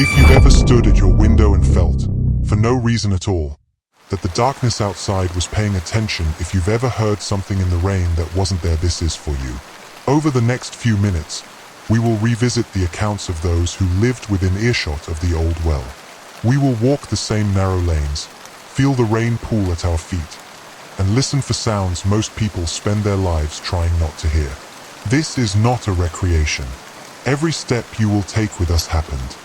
If you've ever stood at your window and felt, for no reason at all, that the darkness outside was paying attention, if you've ever heard something in the rain that wasn't there, this is for you. Over the next few minutes, we will revisit the accounts of those who lived within earshot of the old well. We will walk the same narrow lanes, feel the rain pool at our feet, and listen for sounds most people spend their lives trying not to hear. This is not a recreation. Every step you will take with us happened.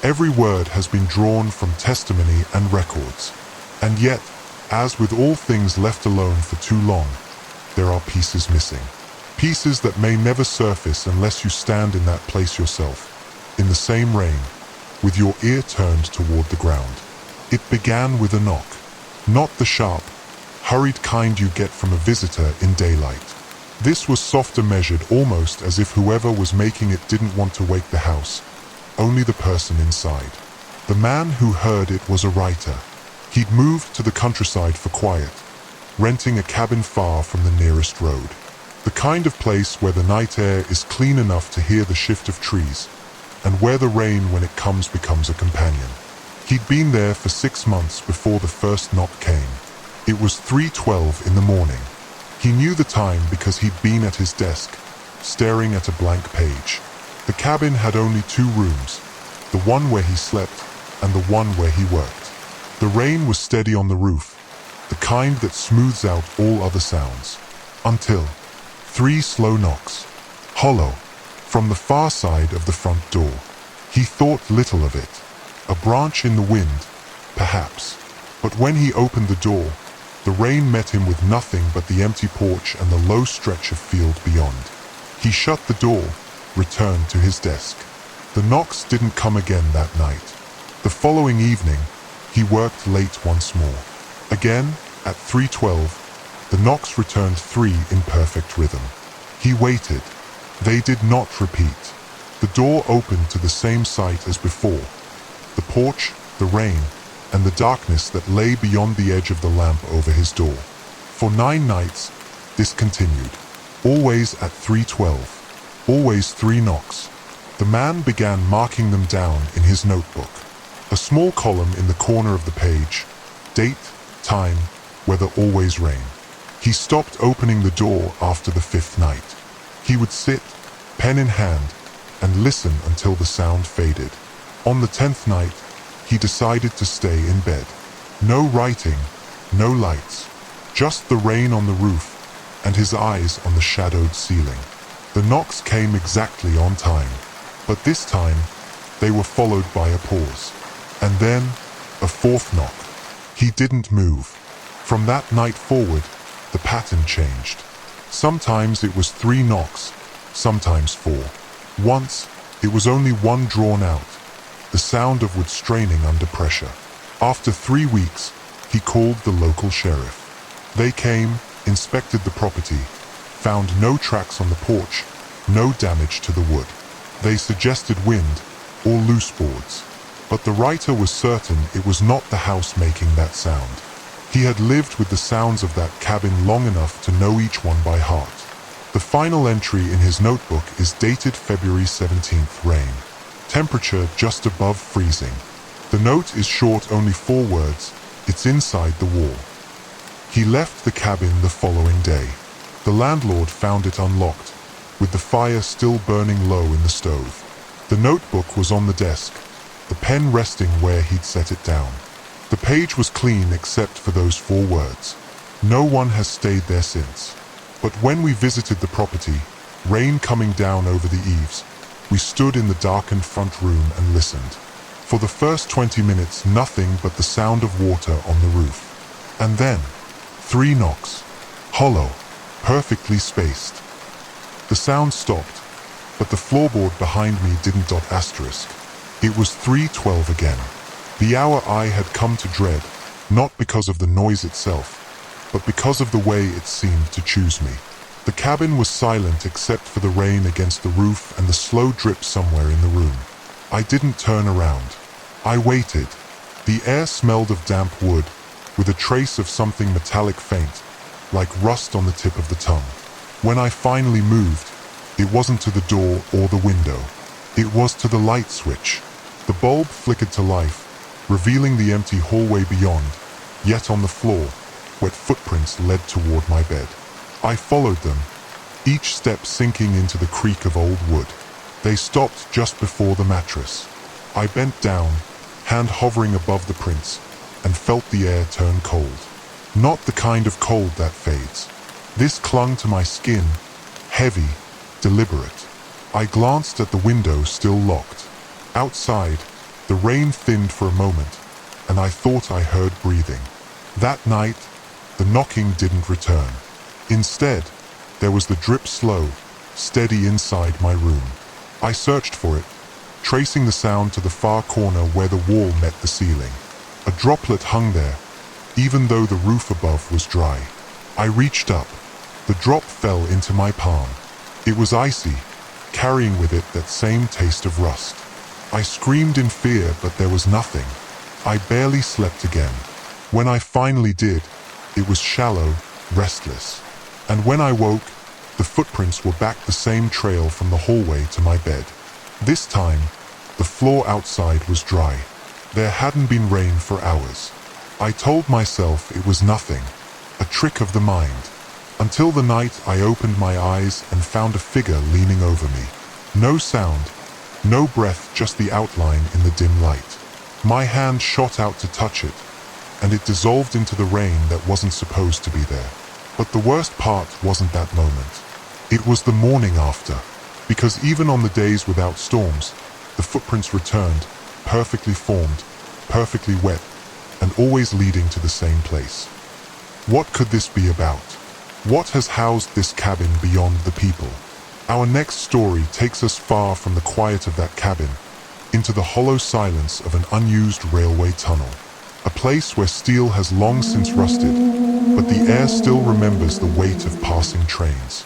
Every word has been drawn from testimony and records. And yet, as with all things left alone for too long, there are pieces missing. Pieces that may never surface unless you stand in that place yourself, in the same rain, with your ear turned toward the ground. It began with a knock, not the sharp, hurried kind you get from a visitor in daylight. This was softer, measured, almost as if whoever was making it didn't want to wake the house, only the person inside. The man who heard it was a writer. He'd moved to the countryside for quiet, renting a cabin far from the nearest road. The kind of place where the night air is clean enough to hear the shift of trees, and where the rain, when it comes, becomes a companion. He'd been there for 6 months before the first knock came. It was 3:12 in the morning. He knew the time because he'd been at his desk, staring at a blank page. The cabin had only 2 rooms, the one where he slept and the one where he worked. The rain was steady on the roof, the kind that smooths out all other sounds. Until 3 slow knocks, hollow, from the far side of the front door. He thought little of it. A branch in the wind, perhaps. But when he opened the door, the rain met him with nothing but the empty porch and the low stretch of field beyond. He shut the door, returned to his desk. The knocks didn't come again that night. The following evening, he worked late once more. Again, at 3:12, the knocks returned 3 in perfect rhythm. He waited. They did not repeat. The door opened to the same sight as before. The porch, the rain, and the darkness that lay beyond the edge of the lamp over his door. For 9 nights, this continued. Always at 3:12. Always 3 knocks. The man began marking them down in his notebook. A small column in the corner of the page. Date, time, weather, always rain. He stopped opening the door after the 5th night. He would sit, pen in hand, and listen until the sound faded. On the 10th night, he decided to stay in bed. No writing, no lights, just the rain on the roof and his eyes on the shadowed ceiling. The knocks came exactly on time, but this time they were followed by a pause. And then, a 4th knock. He didn't move. From that night forward, the pattern changed. Sometimes it was 3 knocks, sometimes 4. Once, it was only 1 drawn out, the sound of wood straining under pressure. After 3 weeks, he called the local sheriff. They came, inspected the property, found no tracks on the porch, no damage to the wood. They suggested wind or loose boards. But the writer was certain it was not the house making that sound. He had lived with the sounds of that cabin long enough to know each one by heart. The final entry in his notebook is dated February 17th, rain. Temperature just above freezing. The note is short, only 4 words. It's inside the wall. He left the cabin the following day. The landlord found it unlocked, with the fire still burning low in the stove. The notebook was on the desk, the pen resting where he'd set it down. The page was clean except for those 4 words. No one has stayed there since. But when we visited the property, rain coming down over the eaves, we stood in the darkened front room and listened. For the first 20 minutes, nothing but the sound of water on the roof. And then, 3 knocks. Hollow, perfectly spaced. The sound stopped, but the floorboard behind me didn't. Asterisk. It was 3:12 again. The hour I had come to dread, not because of the noise itself, but because of the way it seemed to choose me. The cabin was silent except for the rain against the roof and the slow drip somewhere in the room. I didn't turn around. I waited. The air smelled of damp wood, with a trace of something metallic faint, like rust on the tip of the tongue. When I finally moved, it wasn't to the door or the window. It was to the light switch. The bulb flickered to life, revealing the empty hallway beyond, yet on the floor, wet footprints led toward my bed. I followed them, each step sinking into the creak of old wood. They stopped just before the mattress. I bent down, hand hovering above the prints, and felt the air turn cold. Not the kind of cold that fades. This clung to my skin, heavy, deliberate. I glanced at the window still locked. Outside, the rain thinned for a moment, and I thought I heard breathing. That night, the knocking didn't return. Instead, there was the drip slow, steady inside my room. I searched for it, tracing the sound to the far corner where the wall met the ceiling. A droplet hung there, even though the roof above was dry. I reached up. The drop fell into my palm. It was icy, carrying with it that same taste of rust. I screamed in fear, but there was nothing. I barely slept again. When I finally did, it was shallow, restless. And when I woke, the footprints were back the same trail from the hallway to my bed. This time, the floor outside was dry. There hadn't been rain for hours. I told myself it was nothing, a trick of the mind. Until the night I opened my eyes and found a figure leaning over me. No sound, no breath, just the outline in the dim light. My hand shot out to touch it, and it dissolved into the rain that wasn't supposed to be there. But the worst part wasn't that moment. It was the morning after, because even on the days without storms, the footprints returned, perfectly formed, perfectly wet, and always leading to the same place. What could this be about? What has housed this cabin beyond the people? Our next story takes us far from the quiet of that cabin, into the hollow silence of an unused railway tunnel. A place where steel has long since rusted, but the air still remembers the weight of passing trains.